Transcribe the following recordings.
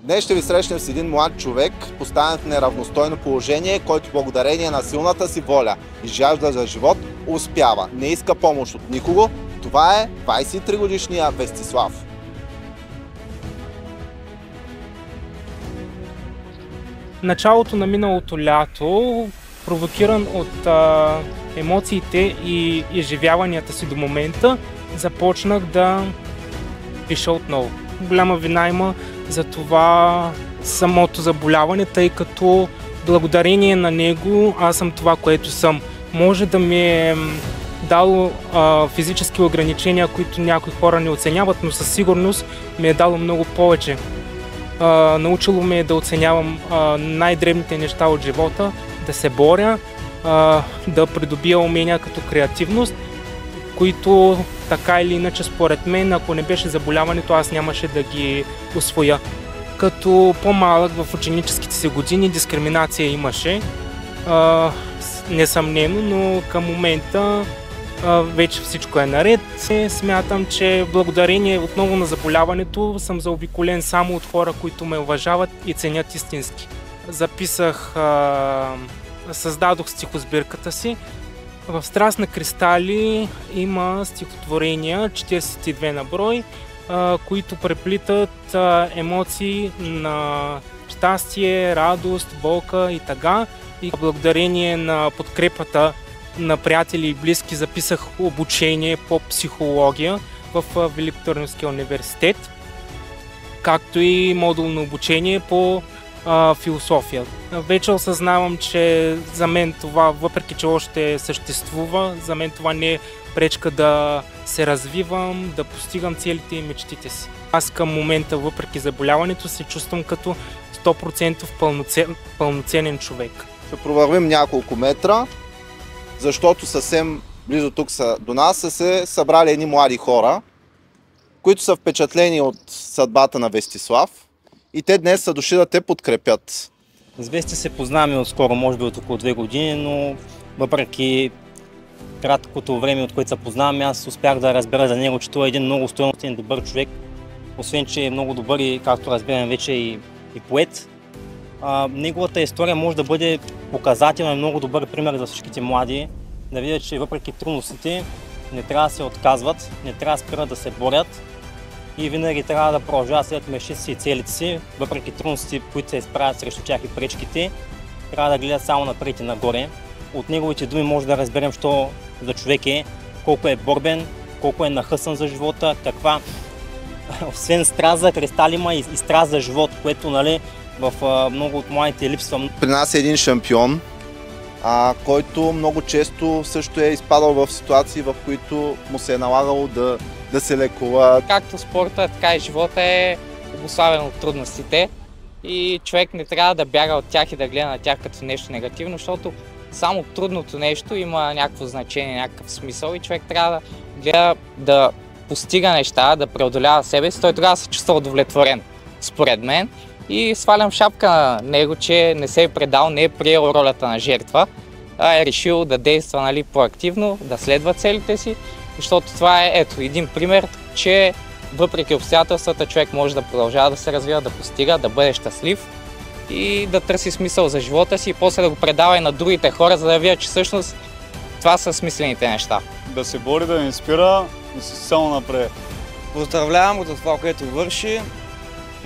Днес ще ви срещнем с един млад човек, поставен в неравностойно положение, който благодарение на силната си воля и жажда за живот успява. Не иска помощ от никого. Това е 23-годишния Вестислав. Началото на миналото лято, провокиран от емоциите и изживяванията си до момента, започнах да пиша отново. Голяма вина има за това самото заболяване, тъй като благодарение на него аз съм това, което съм. Може да ми е дало физически ограничения, които някои хора не оценяват, но със сигурност ми е дало много повече. Научило ме да оценявам най-дребните неща от живота, да се боря, да придобия умения като креативност, които така или иначе според мен, ако не беше заболяването, аз нямаше да ги усвоя. Като по-малък в ученическите си години дискриминация имаше, несъмнено, но към момента вече всичко е наред. Смятам, че благодарение отново на заболяването съм заобиколен само от хора, които ме уважават и ценят истински. Създадох стихосбирката си. В Страст на кристали има стихотворения, 42 на брой, които преплитат емоции на щастие, радост, болка и тъга. И благодарение на подкрепата на приятели и близки записах обучение по психология в Великотърновския университет, както и модулно обучение по философия. Вече осъзнавам, че за мен това, въпреки че още съществува, за мен това не е пречка да се развивам, да постигам целите и мечтите си. Аз към момента, въпреки заболяването, се чувствам като 100% пълноценен човек. Ще провървим няколко метра, защото съвсем близо тук до нас са се събрали едни млади хора, които са впечатлени от съдбата на Вестислав и те днес са дошли да те подкрепят. С Вести се познаваме отскоро, може би от около 2 години, но въпреки краткото време, от което се познаваме, аз успях да разбера за него, че той е един много стойностен, добър човек. Освен, че е много добър и, както разбирам вече, и поет. Неговата история може да бъде показателен, много добър пример за всичките млади, да видят, че въпреки трудностите не трябва да се отказват, не трябва да спират да се борят и винаги трябва да продължават след мечтите си и целите си, въпреки трудностите, които се изправят срещу тях и пречките, трябва да гледат само напред и нагоре. От неговите думи може да разберем, що за човек е, колко е борбен, колко е нахъсан за живота, каква освен страст за кристали има и страст за живот, което, нали, в много от младите липсва. При нас е един шампион, който много често също е изпадал в ситуации, в които му се е налагало да се лекува. Както спорта, така и живота е обуславен от трудностите и човек не трябва да бяга от тях и да гледа на тях като нещо негативно, защото само трудното нещо има някакво значение, някакъв смисъл и човек трябва да гледа да постига неща, да преодолява себе си, той тогава се чувства удовлетворен, според мен. И свалям шапка на него, че не се е предал, не е приел ролята на жертва, а е решил да действа, нали, проактивно, да следва целите си, защото това е един пример, че въпреки обстоятелствата човек може да продължава да се развива, да постига, да бъде щастлив и да търси смисъл за живота си и после да го предава и на другите хора, за да видят, че всъщност това са смислените неща. Да се бори, да не спира, да се само напред. Поздравлявам го за това, което върши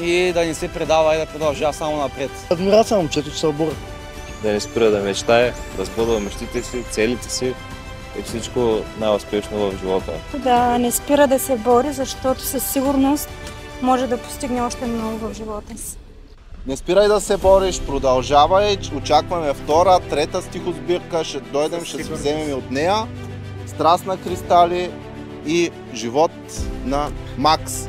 и да не се предава и да продължава само напред. Адмирация на момчето, че се бори. Да не спира да мечтае, да сбъдва мечтите си, целите си и всичко най-успешно в живота. Да не спира да се бори, защото със сигурност може да постигне още много в живота си. Не спирай да се бориш, продължавай, очакваме втора, трета стихосбирка, ще дойдем, ще се вземем и от нея. Страст на кристали и живот на Макс.